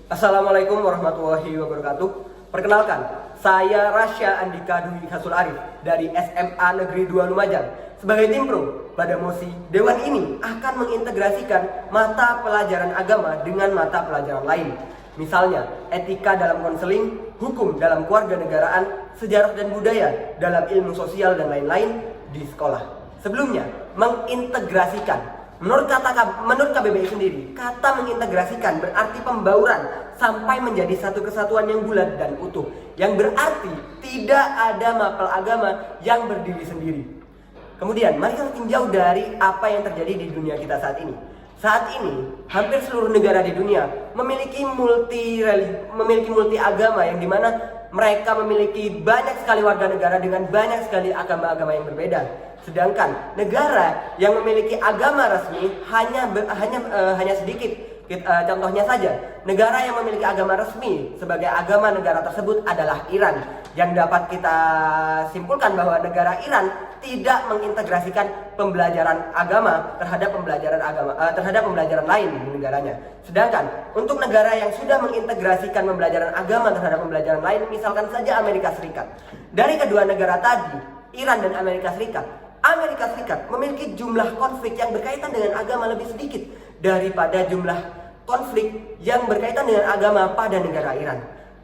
Assalamualaikum warahmatullahi wabarakatuh. Perkenalkan, saya Rasya Andika Dwi Hasul Arif dari SMA Negeri 2 Lumajang. Sebagai tim pro, pada mosi Dewan ini akan mengintegrasikan mata pelajaran agama dengan mata pelajaran lain. Misalnya, etika dalam konseling, hukum dalam kewarganegaraan, sejarah dan budaya dalam ilmu sosial dan lain-lain di sekolah. Sebelumnya, mengintegrasikan. Menurut KBBI sendiri, kata mengintegrasikan berarti pembauran sampai menjadi satu kesatuan yang bulat dan utuh. Yang berarti tidak ada mapel agama yang berdiri sendiri. Kemudian, mari kita tinjau dari apa yang terjadi di dunia kita saat ini. Saat ini, hampir seluruh negara di dunia memiliki multi agama, yang dimana mereka memiliki banyak sekali warga negara dengan banyak sekali agama-agama yang berbeda. Sedangkan negara yang memiliki agama resmi hanya sedikit. Contohnya saja, negara yang memiliki agama resmi sebagai agama negara tersebut adalah Iran. Yang dapat kita simpulkan bahwa negara Iran tidak mengintegrasikan pembelajaran agama terhadap pembelajaran lain di negaranya. Sedangkan untuk negara yang sudah mengintegrasikan pembelajaran agama terhadap pembelajaran lain, misalkan saja Amerika Serikat. Dari kedua negara tadi, Iran dan Amerika Serikat memiliki jumlah konflik yang berkaitan dengan agama lebih sedikit daripada jumlah konflik yang berkaitan dengan agama pada negara Iran.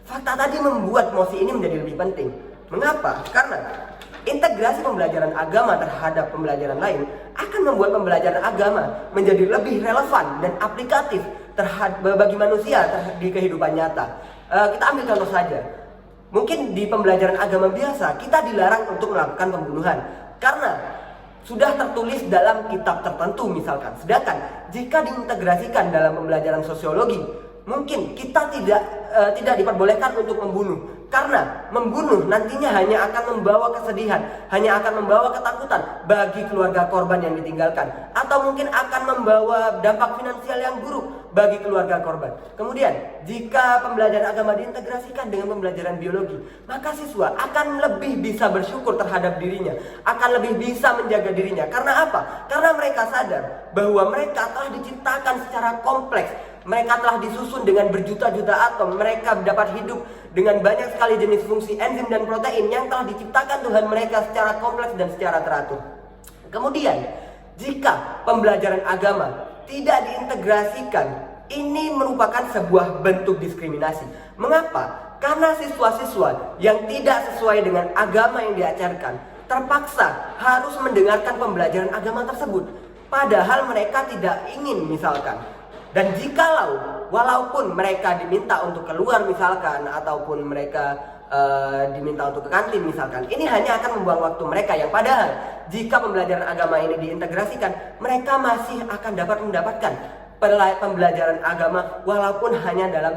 Fakta tadi membuat mosi ini menjadi lebih penting. Mengapa? Karena integrasi pembelajaran agama terhadap pembelajaran lain akan membuat pembelajaran agama menjadi lebih relevan dan aplikatif bagi manusia di kehidupan nyata. Kita ambil contoh saja. Mungkin di pembelajaran agama biasa kita dilarang untuk melakukan pembunuhan karena sudah tertulis dalam kitab tertentu misalkan. Sedangkan jika diintegrasikan dalam pembelajaran sosiologi, mungkin kita tidak diperbolehkan untuk membunuh. Karena membunuh nantinya hanya akan membawa kesedihan, hanya akan membawa ketakutan bagi keluarga korban yang ditinggalkan, atau mungkin akan membawa dampak finansial yang buruk bagi keluarga korban. Kemudian, jika pembelajaran agama diintegrasikan dengan pembelajaran biologi, maka siswa akan lebih bisa bersyukur terhadap dirinya, akan lebih bisa menjaga dirinya. Karena apa? Karena mereka sadar bahwa mereka telah diciptakan secara kompleks. Mereka telah disusun dengan berjuta-juta atom. Mereka dapat hidup dengan banyak sekali jenis fungsi enzim dan protein yang telah diciptakan Tuhan mereka secara kompleks dan secara teratur. Kemudian, jika pembelajaran agama tidak diintegrasikan, ini merupakan sebuah bentuk diskriminasi. Mengapa? Karena siswa-siswa yang tidak sesuai dengan agama yang diajarkan terpaksa harus mendengarkan pembelajaran agama tersebut. Padahal mereka tidak ingin misalkan. Dan jikalau walaupun mereka diminta untuk keluar misalkan, ataupun mereka diminta untuk ke kantin misalkan, ini hanya akan membuang waktu mereka, yang padahal jika pembelajaran agama ini diintegrasikan, mereka masih akan dapat mendapatkan pembelajaran agama walaupun hanya dalam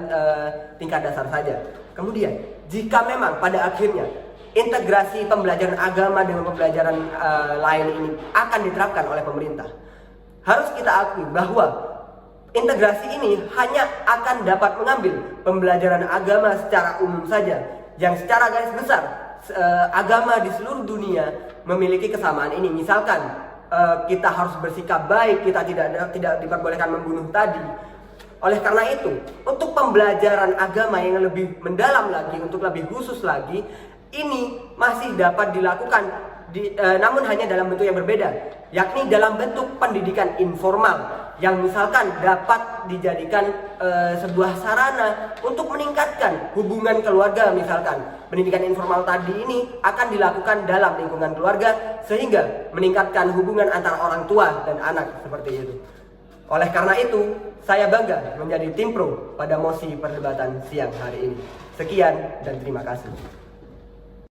tingkat dasar saja. Kemudian jika memang pada akhirnya integrasi pembelajaran agama dengan pembelajaran lain ini akan diterapkan oleh pemerintah, harus kita akui bahwa integrasi ini hanya akan dapat mengambil pembelajaran agama secara umum saja, yang secara garis besar agama di seluruh dunia memiliki kesamaan ini. Misalkan kita harus bersikap baik, kita tidak diperbolehkan membunuh tadi. Oleh karena itu, untuk pembelajaran agama yang lebih mendalam lagi, untuk lebih khusus lagi, ini masih dapat dilakukan namun hanya dalam bentuk yang berbeda, yakni dalam bentuk pendidikan informal, yang misalkan dapat dijadikan sebuah sarana untuk meningkatkan hubungan keluarga. Misalkan pendidikan informal tadi ini akan dilakukan dalam lingkungan keluarga sehingga meningkatkan hubungan antara orang tua dan anak, seperti itu. Oleh karena itu, saya bangga menjadi tim pro pada mosi perdebatan siang hari ini. Sekian dan terima kasih.